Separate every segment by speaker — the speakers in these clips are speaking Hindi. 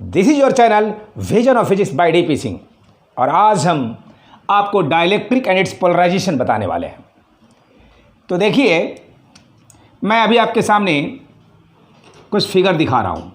Speaker 1: This is your channel vision of physics bye DP Singh और आज हम आपको डाइलेक्ट्रिक एंड इट्स पोलराइजेशन बताने वाले हैं। तो देखिए, मैं अभी आपके सामने कुछ फिगर दिखा रहा हूँ।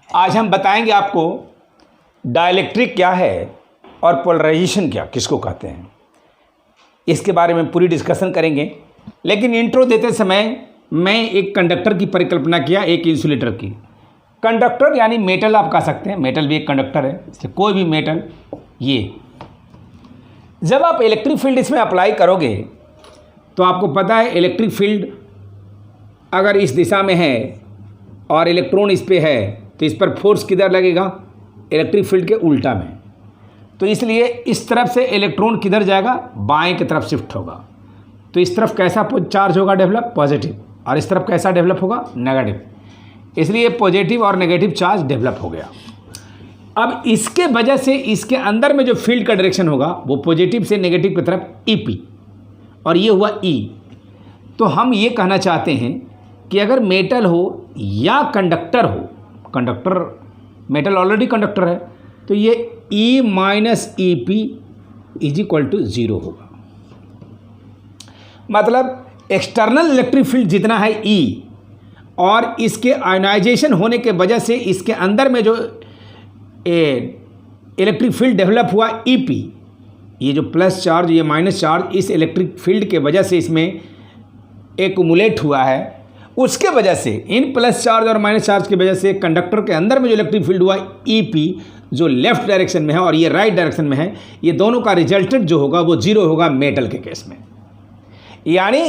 Speaker 1: आज हम बताएंगे आपको डाइलेक्ट्रिक क्या है और पोलराइजेशन क्या किसको कहते हैं, इसके बारे में पूरी डिस्कशन करेंगे। लेकिन इंट्रो देते समय मैं एक कंडक्टर की परिकल्पना किया, एक इंसुलेटर की। कंडक्टर यानी मेटल आप कह सकते हैं, मेटल भी एक कंडक्टर है, इसलिए कोई भी मेटल। ये जब आप इलेक्ट्रिक फील्ड इसमें अप्लाई करोगे तो आपको पता है इलेक्ट्रिक फील्ड अगर इस दिशा में है और इलेक्ट्रॉन इस पे है तो इस पर फोर्स किधर लगेगा, इलेक्ट्रिक फील्ड के उल्टा में। तो इसलिए इस तरफ से इलेक्ट्रॉन किधर जाएगा, बाएं की तरफ शिफ्ट होगा। तो इस तरफ कैसा चार्ज होगा डेवलप, पॉजिटिव, और इस तरफ कैसा डेवलप होगा, नेगेटिव। इसलिए पॉजिटिव और नेगेटिव चार्ज डेवलप हो गया। अब इसके वजह से इसके अंदर में जो फील्ड का डायरेक्शन होगा वो पॉजिटिव से नेगेटिव की तरफ ईपी, और ये हुआ ई। तो हम ये कहना चाहते हैं कि अगर मेटल हो या कंडक्टर हो, कंडक्टर मेटल ऑलरेडी कंडक्टर है, तो ये E minus E P is equal to 0 होगा। मतलब एक्सटर्नल इलेक्ट्रिक फील्ड जितना है E और इसके आयोनाइजेशन होने के वजह से इसके अंदर में जो इलेक्ट्रिक फील्ड डेवलप हुआ EP, ये जो प्लस चार्ज ये माइनस चार्ज इस इलेक्ट्रिक फील्ड के वजह से इसमें एक्युमुलेट हुआ है, उसके वजह से इन प्लस चार्ज और माइनस चार्ज की वजह से कंडक्टर के अंदर में जो इलेक्ट्रिक फील्ड हुआ EP जो लेफ्ट डायरेक्शन में है और ये राइट डायरेक्शन में है, ये दोनों का रिजल्टेंट जो होगा वो 0 होगा मेटल के केस में। यानी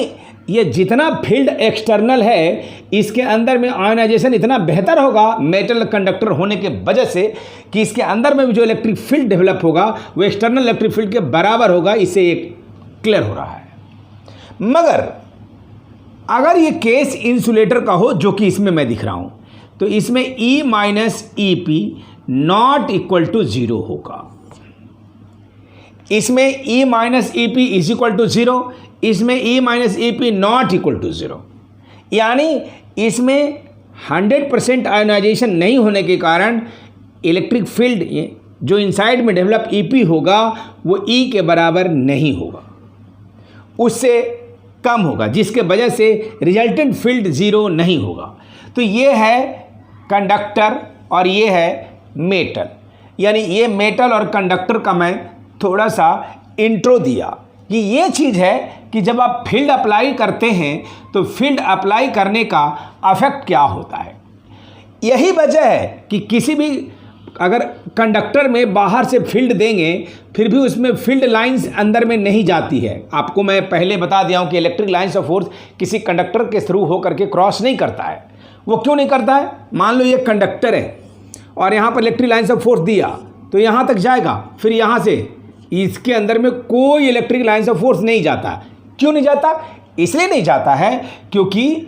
Speaker 1: ये जितना फील्ड एक्सटर्नल है इसके अंदर में आयोनाइजेशन इतना बेहतर होगा मेटल कंडक्टर होने के वजह से कि इसके अंदर में जो इलेक्ट्रिक फील्ड डेवलप होगा वो एक्सटर्नल इलेक्ट्रिक फील्ड के बराबर होगा। इससे एक क्लियर हो रहा है। मगर अगर ये केस इंसुलेटर का हो, जो कि इसमें मैं दिख रहा हूं, तो इसमें E minus E P not equal to 0 होगा। इसमें E minus E P is equal to 0, इसमें E minus E P not equal to 0। यानी इसमें 100% आयोनाइजेशन नहीं होने के कारण इलेक्ट्रिक फील्ड जो इनसाइड में डेवलप EP होगा वो E के बराबर नहीं होगा, उससे कम होगा, जिसके वजह से रिजल्टेंट फील्ड 0 नहीं होगा। तो ये है कंडक्टर और ये है मेटल। यानी ये मेटल और कंडक्टर का मैं थोड़ा सा इंट्रो दिया कि ये चीज़ है कि जब आप फील्ड अप्लाई करते हैं तो फील्ड अप्लाई करने का अफेक्ट क्या होता है। यही वजह है कि किसी भी अगर कंडक्टर में बाहर से फील्ड देंगे फिर भी उसमें फील्ड लाइंस अंदर में नहीं जाती है। आपको मैं पहले बता दिया हूं कि इलेक्ट्रिक लाइंस ऑफ फोर्स किसी कंडक्टर के थ्रू होकर के क्रॉस नहीं करता है। वो क्यों नहीं करता है, मान लो ये कंडक्टर है और यहाँ पर इलेक्ट्रिक लाइंस ऑफ फोर्स दिया तो यहाँ तक जाएगा, फिर यहाँ से इसके अंदर में कोई इलेक्ट्रिक लाइंस ऑफ फोर्स नहीं जाता। क्यों नहीं जाता, इसलिए नहीं जाता है क्योंकि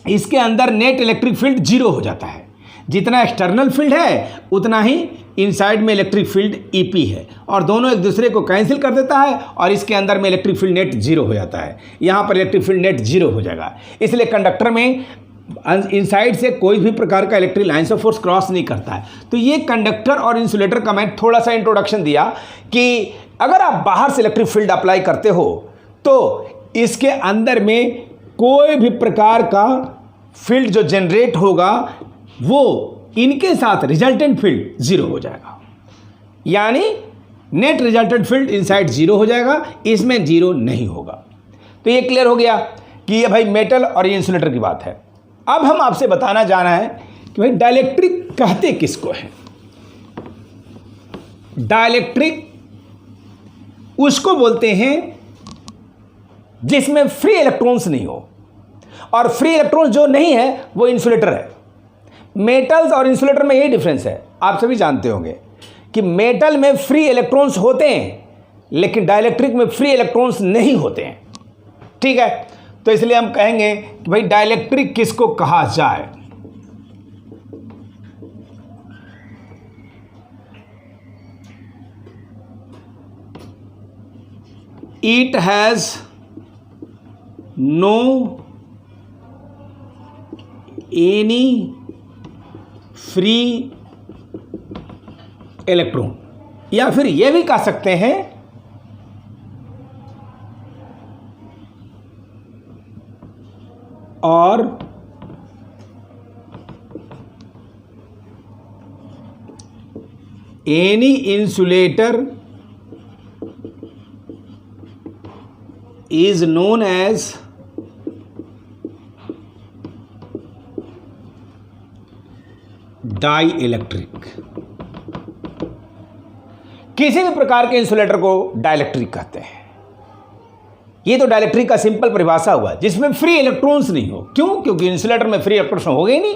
Speaker 1: इसके अंदर नेट इलेक्ट्रिक फील्ड 0 हो जाता है। जितना एक्सटर्नल फील्ड है उतना ही इनसाइड में इलेक्ट्रिक फील्ड EP है, और दोनों एक दूसरे को कैंसिल कर देता है और इसके अंदर में इलेक्ट्रिक फील्ड नेट 0 हो जाता है। यहाँ पर इलेक्ट्रिक फील्ड नेट 0 हो जाएगा। इसलिए कंडक्टर में इनसाइड से कोई भी प्रकार का electric lines of force cross नहीं करता है। तो ये कंडक्टर और इंसुलेटर का मैं थोड़ा सा इंट्रोडक्शन दिया कि अगर आप बाहर से इलेक्ट्रिक फील्ड अप्लाई करते हो तो इसके अंदर में कोई भी प्रकार का फील्ड जो जनरेट होगा वो इनके साथ रिजल्टेंट फील्ड 0 हो जाएगा, यानी नेट रिजल्टेंट फील्ड इनसाइड 0 हो जाएगा, इसमें 0 नहीं होगा। तो ये क्लियर हो गया कि ये भाई मेटल और ये इंसुलेटर की बात है। अब हम आपसे बताना जाना है कि भाई डाइलेक्ट्रिक कहते किसको है। डाइलेक्ट्रिक उसको बोलते हैं जिसमें फ्री इलेक्ट्रॉन्स नहीं हो, और फ्री इलेक्ट्रॉन्स जो नहीं है वो इंसुलेटर है। मेटल्स और इंसुलेटर में यही डिफरेंस है, आप सभी जानते होंगे कि मेटल में फ्री इलेक्ट्रॉन्स होते हैं लेकिन डाइलेक्ट्रिक में फ्री इलेक्ट्रॉन्स नहीं होते हैं। ठीक है, तो इसलिए हम कहेंगे कि भाई डाइलेक्ट्रिक किसको कहा जाए। It has no any free electron, या फिर यह भी कह सकते हैं और any insulator is known as dielectric. किसी भी प्रकार के इंसुलेटर को डाइइलेक्ट्रिक कहते हैं। ये तो डाइइलेक्ट्रिक का सिंपल परिभाषा हुआ जिसमें फ्री इलेक्ट्रॉन्स नहीं हो। क्यों? क्योंकि इंसुलेटर में फ्री इलेक्ट्रॉन्स हो गए नहीं।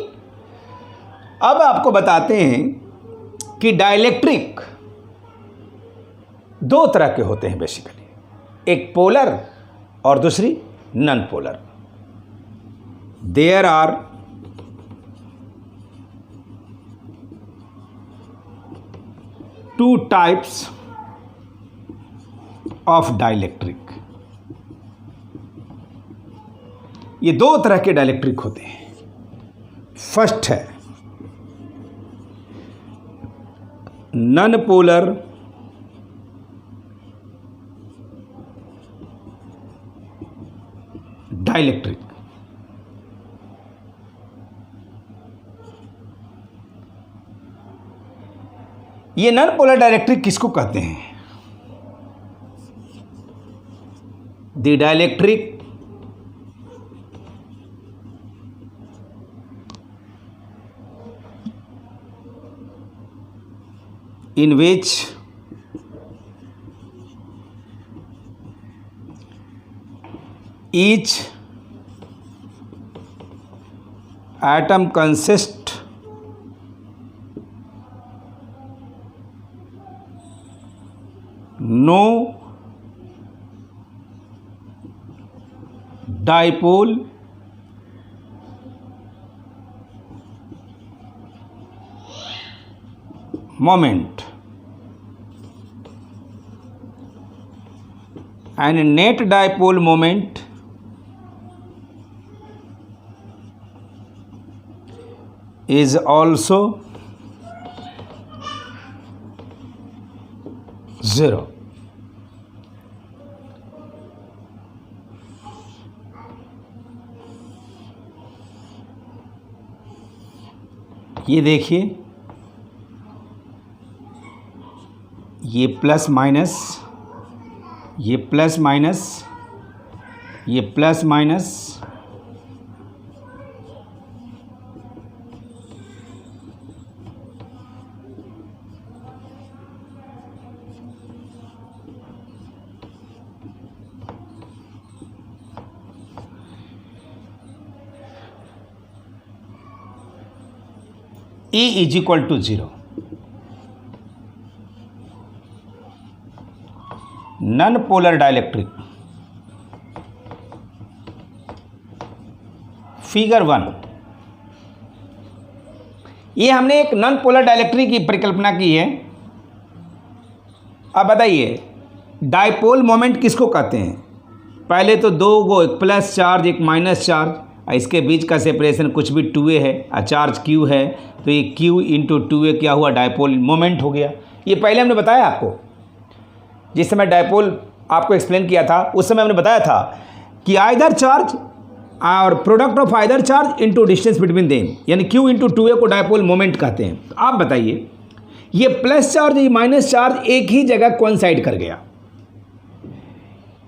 Speaker 1: अब आपको बताते हैं कि डाइइलेक्ट्रिक दो तरह के होते हैं बेसिकली, एक पोलर और दूसरी non polar. There are two types of dielectric. ये दो तरह के डाइइलेक्ट्रिक होते हैं। फर्स्ट है नॉन पोलर डाइइलेक्ट्रिक। ये नॉन पोलर डाइइलेक्ट्रिक किसको कहते हैं? The dielectric in which each atom consists no dipole moment and net dipole moment is also 0. ये देखिए, ये प्लस माइनस, ये प्लस माइनस, ये plus minus, E is equal to 0. Non polar dielectric. Figure 1, ये हमने एक नॉन पोलर डाइइलेक्ट्रिक की परिकल्पना की है। अब बताइए डाइपोल मोमेंट किसको कहते हैं? पहले तो दो गो, एक प्लस चार्ज एक माइनस चार्ज, इसके बीच का सेपरेशन कुछ भी 2a है और चार्ज q है, तो ये q इंटू 2a क्या हुआ? डाइपोल मोमेंट हो गया। ये पहले हमने बताया आपको, जिस समय डाइपोल आपको एक्सप्लेन किया था उस समय हमने बताया था कि आइदर चार्ज और product of either charge into distance between them, यानी Q इंटू 2A को डायपोल मोमेंट कहते हैं। तो आप बताइए ये प्लस चार्ज ये माइनस चार्ज एक ही जगह कोइंसाइड कर गया,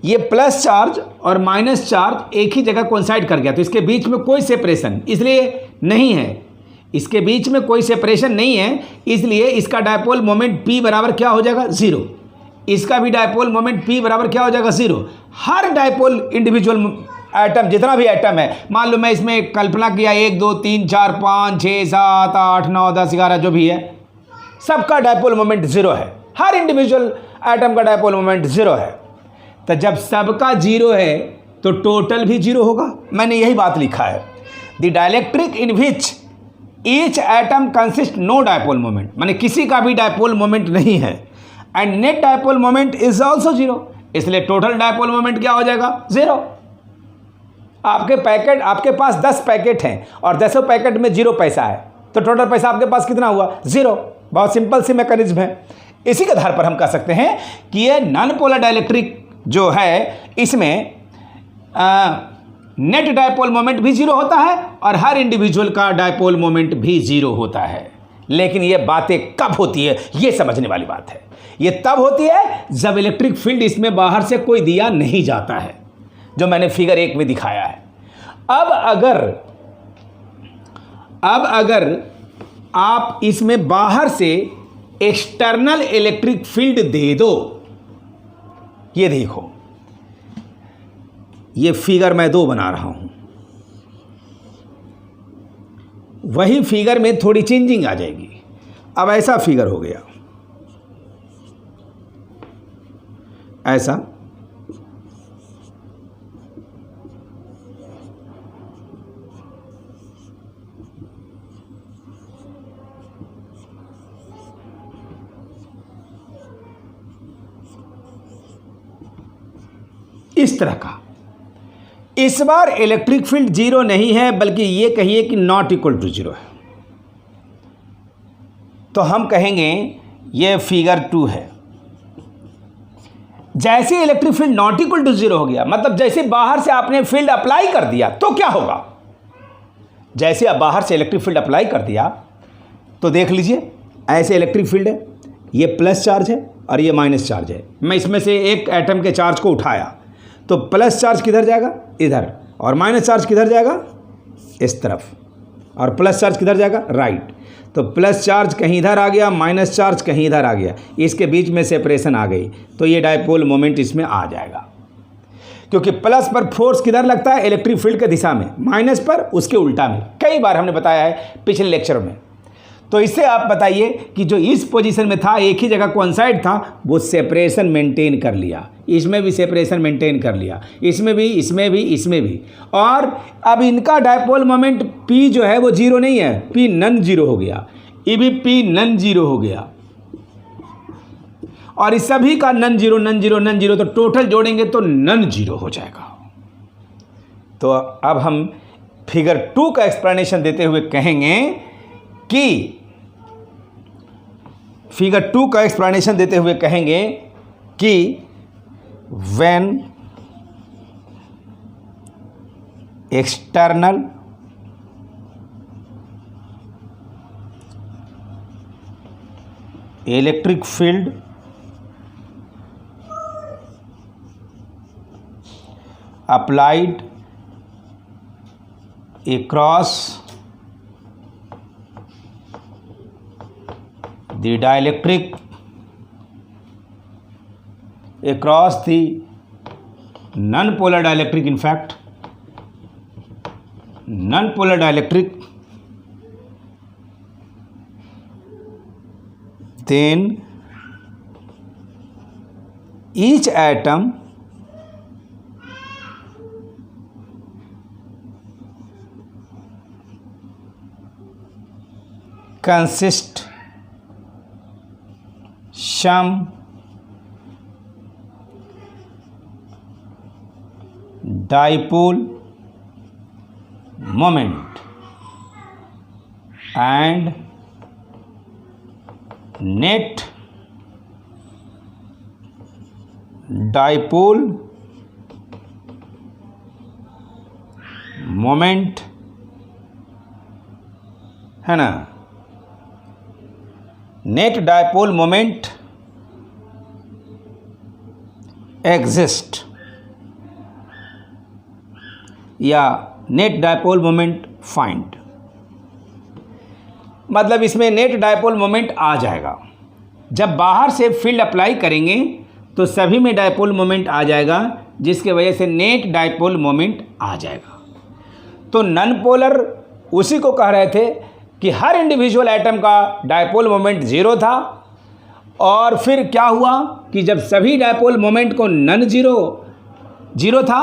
Speaker 1: ये प्लस चार्ज और माइनस चार्ज एक ही जगह कोइंसाइड कर गया, तो इसके बीच में कोई सेपरेशन इसलिए नहीं है, इसके बीच में कोई सेपरेशन नहीं है, इसलिए इसका डायपोल मोमेंट P बराबर क्या हो जाएगा 0, इसका भी डायपोल मोमेंट P बराबर क्या हो जाएगा 0। हर डायपोल इंडिविजुअल एटम, जितना भी एटम है, मान लो मैं इसमें कल्पना किया 1 2 3 4 5 6 7 8 9 10 11 जो भी है, सबका डायपोल मोमेंट 0 है, हर इंडिविजुअल एटम का डायपोल मोमेंट 0 है। तो जब सबका 0 है तो टोटल भी 0 होगा, मैंने यही बात लिखा है। The dielectric in which each atom consist no dipole moment, माने किसी का भी डायपोल मोमेंट नहीं है, and net dipole moment is also 0, इसलिए टोटल डायपोल मोमेंट क्या हो जाएगा 0। आपके पास 10 पैकेट हैं और 10 पैकेट में 0 पैसा है, तो टोटल पैसा आपके पास कितना हुआ 0। बहुत सिंपल सी मैकेनिज्म है। इसी के आधार पर हम कह सकते हैं कि ये नॉन पोलर डाइलेक्ट्रिक जो है इसमें नेट डायपोल मोमेंट भी 0 होता है और हर इंडिविजुअल का डायपोल मोमेंट भी 0 होता है। लेकिन ये बातें कब होती है, ये समझने वाली बात है। ये तब होती है जब इलेक्ट्रिक फील्ड इसमें बाहर से कोई दिया नहीं जाता है, जो मैंने फिगर 1 में दिखाया है। अब अगर आप इसमें बाहर से एक्सटर्नल इलेक्ट्रिक फील्ड दे दो, ये देखो, ये फिगर मैं 2 बना रहा हूं, वही फिगर में थोड़ी चेंजिंग आ जाएगी। अब ऐसा फिगर हो गया, ऐसा, इस तरह का। इस बार इलेक्ट्रिक फील्ड 0 नहीं है, बल्कि ये कहिए कि नॉट इक्वल टू 0 है, तो हम कहेंगे ये फिगर 2 है। जैसे electric field not equal to 0 हो गया, मतलब जैसे बाहर से आपने फील्ड अप्लाई कर दिया, तो क्या होगा, जैसे आप बाहर से इलेक्ट्रिक फील्ड अप्लाई कर दिया तो देख लीजिए ऐसे इलेक्ट्रिक फील्ड है, ये प्लस चार्ज है और ये माइनस चार्ज है। मैं इसमें से एक एटम के चार्ज को उठाया तो प्लस चार्ज किधर जाएगा, इधर, और माइनस चार्ज किधर जाएगा, इस तरफ, और प्लस चार्ज किधर जाएगा, राइट। तो प्लस चार्ज कहीं इधर आ गया, माइनस चार्ज कहीं इधर आ गया, इसके बीच में सेपरेशन आ गई, तो ये डायपोल मोमेंट इसमें आ जाएगा। क्योंकि प्लस पर फोर्स किधर लगता है, इलेक्ट्रिक फील्ड के दिशा में, माइनस पर उसके उल्टा में, कई बार हमने बताया है पिछले लेक्चर में। तो इससे आप बताइए कि जो इस पोजीशन में था, एक ही जगह कोइंसाइड था, वो सेपरेशन मेंटेन कर लिया, इसमें भी सेपरेशन मेंटेन कर लिया, इसमें भी, इसमें भी, इसमें भी। और अब इनका डायपोल मोमेंट P जो है वो 0 नहीं है, P नन 0 हो गया, ये भी P नन 0 हो गया, और इस सभी का नन 0 नन 0 नन 0, तो टोटल जोड़ेंगे तो नन 0 हो जाएगा। तो अब हम फिगर 2 का एक्सप्लेनेशन देते हुए कहेंगे कि फिगर 2 का एक्सप्लेनेशन देते हुए कहेंगे कि when external electric field applied across the dielectric, across the non-polar dielectric, in fact non-polar dielectric, then each atom consists some dipole moment and net dipole moment है ना, नेट डायपोल मोमेंट एग्जिस्ट या नेट डायपोल मोमेंट फाइंड। मतलब इसमें नेट डायपोल मोमेंट आ जाएगा। जब बाहर से फील्ड अप्लाई करेंगे तो सभी में डायपोल मोमेंट आ जाएगा, जिसके वजह से नेट डायपोल मोमेंट आ जाएगा। तो नॉन पोलर उसी को कह रहे थे कि हर इंडिविजुअल एटम का डायपोल मोमेंट ज़ीरो था, और फिर क्या हुआ कि जब सभी डायपोल मोमेंट को नॉन जीरो था,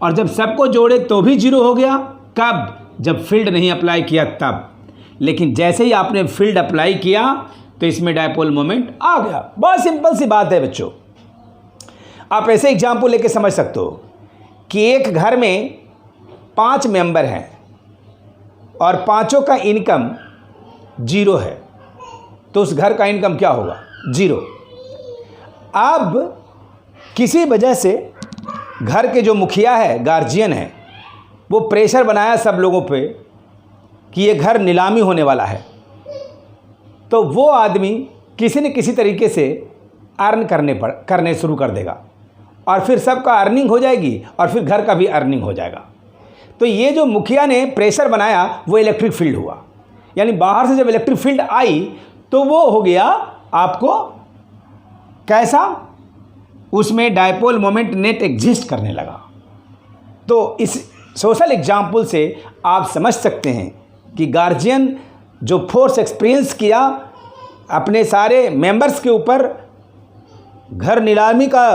Speaker 1: और जब सबको जोड़े तो भी जीरो हो गया। कब? जब फील्ड नहीं अप्लाई किया तब। लेकिन जैसे ही आपने फील्ड अप्लाई किया तो इसमें डायपोल मोमेंट आ गया। बहुत सिंपल सी बात है बच्चों। आप ऐसे एग्जाम्पल लेके समझ सकते हो कि एक घर में 5 मेंबर हैं और पांचों का इनकम 0 है, तो उस घर का इनकम क्या होगा? 0। अब किसी वजह से घर के जो मुखिया है, गार्जियन है, वो प्रेशर बनाया सब लोगों पे कि ये घर नीलामी होने वाला है, तो वो आदमी किसी न किसी तरीके से अर्न करने शुरू कर देगा, और फिर सबका अर्निंग हो जाएगी और फिर घर का भी अर्निंग हो जाएगा। तो ये जो मुखिया ने प्रेशर बनाया वो इलेक्ट्रिक फील्ड हुआ। यानी बाहर से जब इलेक्ट्रिक फील्ड आई तो वो हो गया आपको कैसा? उसमें डायपोल मोमेंट नेट एग्जिस्ट करने लगा। तो इस सोशल एग्जाम्पल से आप समझ सकते हैं कि गार्जियन जो फोर्स एक्सपीरियंस किया अपने सारे मेंबर्स के ऊपर, घर नीलामी का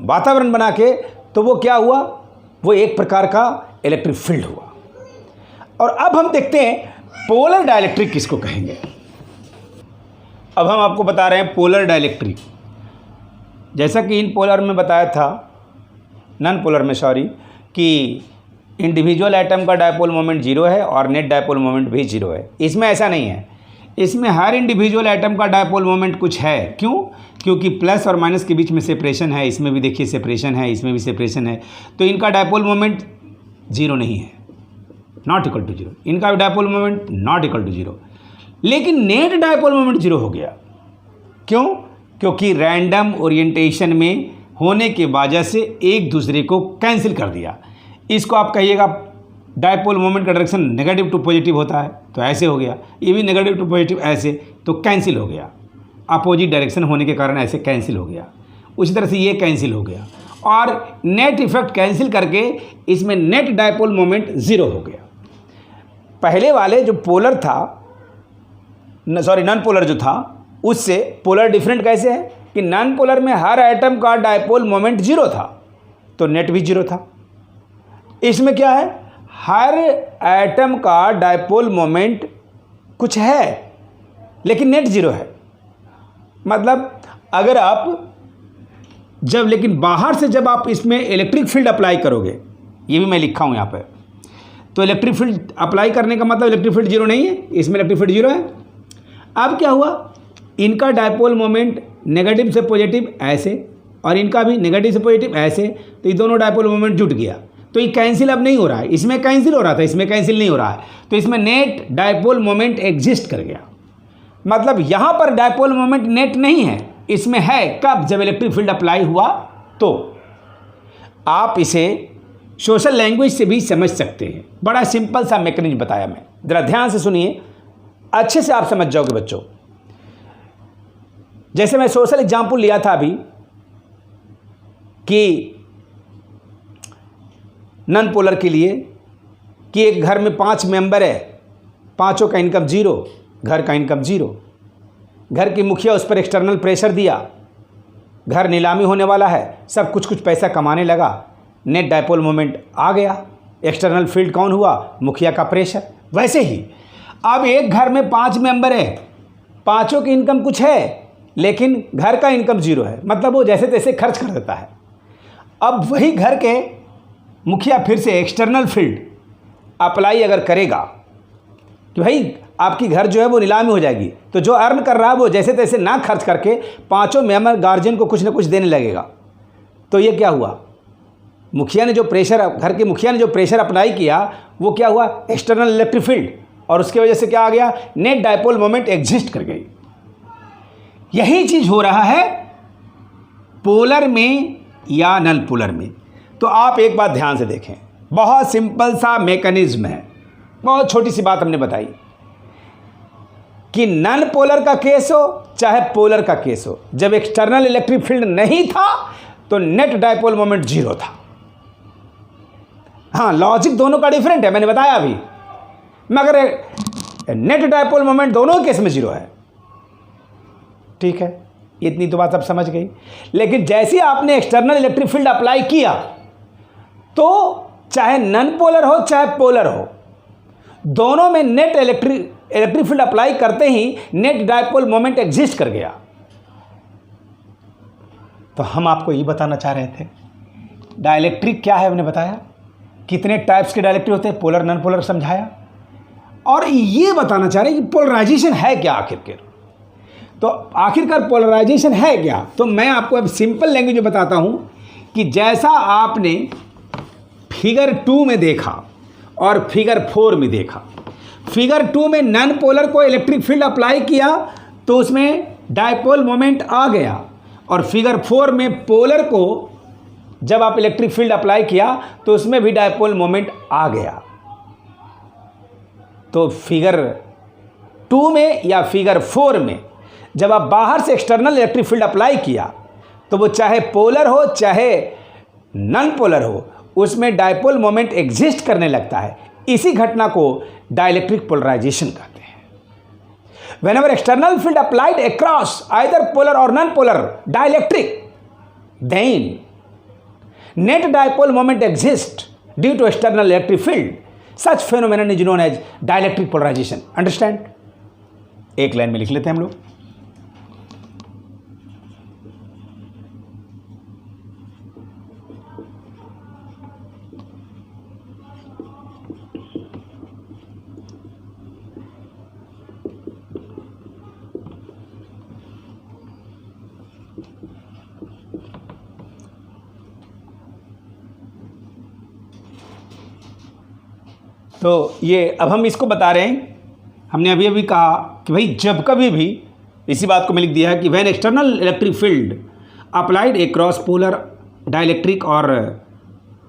Speaker 1: वातावरण बना के, तो वो क्या हुआ? वो एक प्रकार का इलेक्ट्रिक फील्ड हुआ। और अब हम देखते हैं पोलर डाइलेक्ट्रिक किसको कहेंगे। अब हम आपको बता रहे हैं पोलर डाइलेक्ट्रिक। जैसा कि इन पोलर में बताया था, नॉन पोलर में सॉरी, कि इंडिविजुअल एटम का डायपोल मोमेंट 0 है और नेट डायपोल मोमेंट भी 0 है। इसमें ऐसा नहीं है। इसमें हर इंडिविजुअल एटम का डायपोल मोमेंट कुछ है। क्यों? क्योंकि प्लस और माइनस के बीच में सेपरेशन है। इसमें भी देखिए सेपरेशन है, इसमें भी सेपरेशन है। तो इनका डायपोल मोमेंट 0 नहीं है, नॉट इक्वल टू 0। इनका dipole moment not equal to 0। लेकिन नेट डायपोल मोमेंट 0 हो गया। क्यों? क्योंकि रैंडम ओरिएंटेशन में होने की वजह से एक दूसरे को कैंसिल कर दिया। इसको आप कहिएगा डायपोल मोमेंट का डायरेक्शन नेगेटिव टू पॉजिटिव होता है, तो ऐसे हो गया। ये भी नेगेटिव टू पॉजिटिव, ऐसे, तो कैंसिल हो गया। अपोजिट डायरेक्शन होने के कारण ऐसे कैंसिल हो गया। उसी तरह से ये कैंसिल हो गया, और नेट इफेक्ट कैंसिल करके इसमें नेट डायपोल मोमेंट 0 हो गया। पहले वाले जो पोलर था, सॉरी नॉन पोलर जो था, उससे पोलर डिफरेंट कैसे है कि नॉन पोलर में हर एटम का डायपोल मोमेंट 0 था, तो नेट भी 0 था। इसमें क्या है? हर एटम का डायपोल मोमेंट कुछ है लेकिन नेट 0 है। मतलब अगर आप जब, लेकिन बाहर से जब आप इसमें इलेक्ट्रिक फील्ड अप्लाई करोगे, ये भी मैं लिखा हूँ यहाँ पे, तो इलेक्ट्रिक फील्ड अप्लाई करने का मतलब इलेक्ट्रिक फील्ड 0 नहीं है, इसमें इलेक्ट्रिक फील्ड 0 है। अब क्या हुआ? इनका डायपोल मोमेंट नेगेटिव से पॉजिटिव ऐसे, और इनका भी नेगेटिव से पॉजिटिव ऐसे, तो ये दोनों डायपोल मोमेंट जुट गया। तो ये कैंसिल अब नहीं हो रहा है। इसमें कैंसिल हो रहा था, इसमें कैंसिल नहीं हो रहा है, तो इसमें नेट डायपोल मोमेंट एग्जिस्ट कर गया। मतलब यहाँ पर डायपोल मोमेंट नेट नहीं है, इसमें है। कब? जब इलेक्ट्रिक फील्ड अप्लाई हुआ। तो आप इसे सोशल लैंग्वेज से भी समझ सकते हैं। बड़ा सिंपल सा मैकेनिज्म बताया मैं, ज़रा ध्यान से सुनिए, अच्छे से आप समझ जाओगे बच्चों। जैसे मैं सोशल एग्जाम्पल लिया था अभी कि नॉन पोलर के लिए, कि एक घर में 5 मेंबर है, पांचों का इनकम 0, घर का इनकम 0। घर की मुखिया उस पर एक्सटर्नल प्रेशर दिया, घर नीलामी होने वाला है, सब कुछ पैसा कमाने लगा, नेट डायपोल मोमेंट आ गया। एक्सटर्नल फील्ड कौन हुआ? मुखिया का प्रेशर। वैसे ही अब एक घर में 5 मेंबर है, पांचों की इनकम कुछ है लेकिन घर का इनकम 0 है। मतलब वो जैसे तैसे खर्च कर देता है। अब वही घर के मुखिया फिर से एक्सटर्नल फील्ड अप्लाई अगर करेगा कि भाई आपकी घर जो है वो नीलामी हो जाएगी, तो जो अर्न कर रहा है वो जैसे तैसे ना खर्च करके पांचों मेंबर गार्जियन को कुछ ना कुछ देने लगेगा, तो ये क्या हुआ? मुखिया ने जो प्रेशर, घर के मुखिया ने जो प्रेशर अप्लाई किया वो क्या हुआ, एक्सटर्नल इलेक्ट्रिक फील्ड, और उसके वजह से क्या आ गया, नेट डायपोल मोमेंट एग्जिस्ट कर गई। यही चीज हो रहा है पोलर में या नल पोलर में। तो आप एक बात ध्यान से देखें, बहुत सिंपल सा मैकेनिज्म है, बहुत छोटी सी बात हमने बताई कि नन पोलर का केस हो चाहे पोलर का केस हो, जब एक्सटर्नल इलेक्ट्रिक फील्ड नहीं था तो नेट डायपोल मोमेंट जीरो था। हाँ, लॉजिक दोनों का डिफरेंट है, मैंने बताया अभी, मगर नेट डायपोल मोमेंट दोनों केस में जीरो है। ठीक है, इतनी तो बात आप समझ गई। लेकिन जैसे आपने एक्सटर्नल इलेक्ट्रिक फील्ड अप्लाई किया तो चाहे नन पोलर हो चाहे पोलर हो, दोनों में नेट इलेक्ट्रिक फील्ड अप्लाई करते ही नेट डायपोल मोमेंट एग्जिस्ट कर गया। तो हम आपको ये बताना चाह रहे थे डाइलेक्ट्रिक क्या है, हमने बताया कितने टाइप्स के डाइलेक्ट्रिक होते हैं, पोलर नन पोलर समझाया, और ये बताना चाह रहे हैं कि पोलराइजेशन है क्या आखिरकार। तो आखिरकार पोलराइजेशन है क्या, तो मैं आपको अब सिंपल लैंग्वेज में बताता हूं कि जैसा आपने फिगर 2 में देखा और फिगर 4 में देखा, फिगर 2 में नन पोलर को इलेक्ट्रिक फील्ड अप्लाई किया तो उसमें डायपोल मोमेंट आ गया, और फिगर 4 में पोलर को जब आप इलेक्ट्रिक फील्ड अप्लाई किया तो उसमें भी डायपोल मोमेंट आ गया। तो फिगर 2 में या फिगर 4 में जब आप बाहर से एक्सटर्नल इलेक्ट्रिक फील्ड अप्लाई किया तो वो चाहे पोलर हो चाहे नन पोलर हो, उसमें डायपोल मोमेंट एग्जिस्ट करने लगता है। इसी घटना को डाइलेक्ट्रिक पोलराइजेशन कहते हैं। Whenever external field applied across either polar or non-polar dielectric, then net dipole moment exists due to external electric field. Such phenomenon is known as dielectric polarization. Understand? एक लाइन में लिख लेते हैं हम लोग। तो ये अब हम इसको बता रहे हैं, हमने अभी अभी कहा कि भाई जब कभी भी, इसी बात को मैं लिख दिया है कि when external electric field applied across polar dielectric और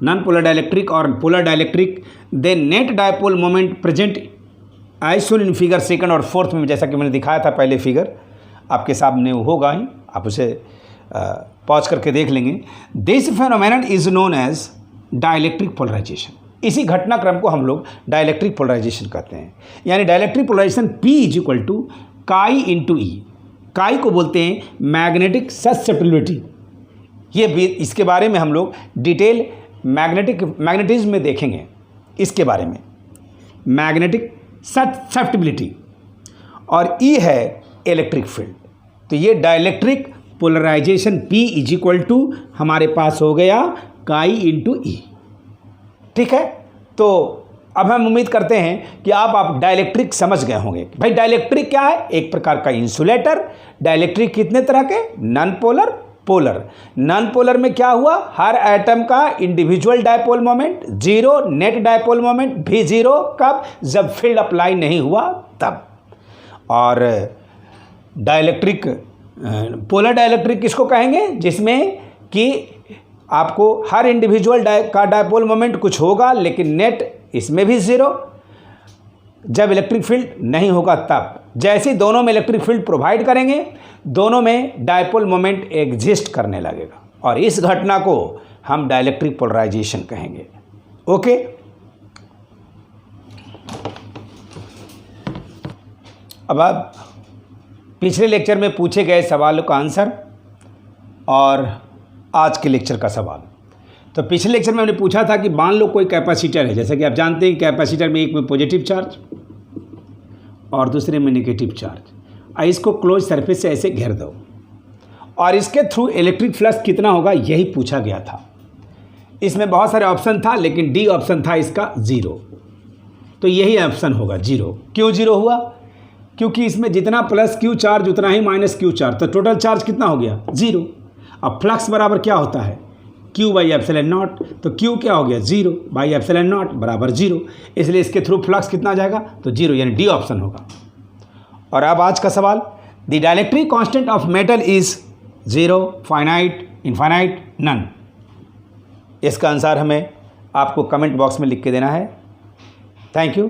Speaker 1: नॉन पोलर डाइलेक्ट्रिक और polar dielectric, then net dipole moment present as shown in figure 2 और 4 में, जैसा कि मैंने दिखाया था पहले फिगर आपके सामने होगा ही, आप उसे पॉज करके देख लेंगे। This phenomenon is known as dielectric polarization. इसी घटनाक्रम को हम लोग डाइलेक्ट्रिक पोलराइजेशन कहते हैं। यानी dielectric polarization P is equal to chi into E. Chi को बोलते हैं मैग्नेटिक ससेप्टिबिलिटी। ये भी, इसके बारे में हम लोग डिटेल मैग्नेटिज्म में देखेंगे, इसके बारे में मैग्नेटिक ससेप्टिबिलिटी, और ई है इलेक्ट्रिक फील्ड। तो ये dielectric polarization P is equal to हमारे पास हो गया काई इंटू ई। ठीक है, तो अब हम उम्मीद करते हैं कि आप डाइलेक्ट्रिक समझ गए होंगे। भाई डाइलेक्ट्रिक क्या है, एक प्रकार का इंसुलेटर। डाइलेक्ट्रिक कितने तरह के, non polar, polar. Non polar में क्या हुआ, हर एटम का individual dipole moment zero, net dipole moment भी जीरो। कब, जब फील्ड अप्लाई नहीं हुआ तब। और डाइलेक्ट्रिक, पोलर डाइलेक्ट्रिक किसको कहेंगे, जिसमें कि आपको हर इंडिविजुअल का डायपोल मोमेंट कुछ होगा लेकिन नेट इसमें भी ज़ीरो, जब इलेक्ट्रिक फील्ड नहीं होगा तब। जैसे दोनों में इलेक्ट्रिक फील्ड प्रोवाइड करेंगे, दोनों में डायपोल मोमेंट एग्जिस्ट करने लगेगा, और इस घटना को हम डाइलेक्ट्रिक पोलराइजेशन कहेंगे। ओके, अब पिछले लेक्चर में पूछे गए सवालों का आंसर और आज के लेक्चर का सवाल। तो पिछले लेक्चर में हमने पूछा था कि मान लो कोई कैपेसिटर है, जैसा कि आप जानते हैं कैपेसिटर में एक में पॉजिटिव चार्ज और दूसरे में नेगेटिव चार्ज। इसको क्लोज सरफेस से ऐसे घेर दो और इसके थ्रू इलेक्ट्रिक फ्लक्स कितना होगा, यही पूछा गया था। इसमें बहुत सारे ऑप्शन था लेकिन डी ऑप्शन था इसका 0, तो यही ऑप्शन होगा 0। क्यों 0 हुआ, क्योंकि इसमें जितना प्लस क्यू चार्ज उतना ही माइनस क्यू चार्ज, तो टोटल चार्ज कितना हो गया 0। अब फ्लक्स बराबर क्या होता है, Q बाई एप्सिलॉन नॉट, तो Q क्या हो गया 0 बाई एप्सिलॉन नॉट बराबर 0, इसलिए इसके थ्रू फ्लक्स कितना आ जाएगा तो 0, यानी डी ऑप्शन होगा। और अब आज का सवाल, the dielectric constant of metal is 0, finite, infinite, none. इसका आंसर हमें आपको कमेंट बॉक्स में लिख के देना है। Thank you.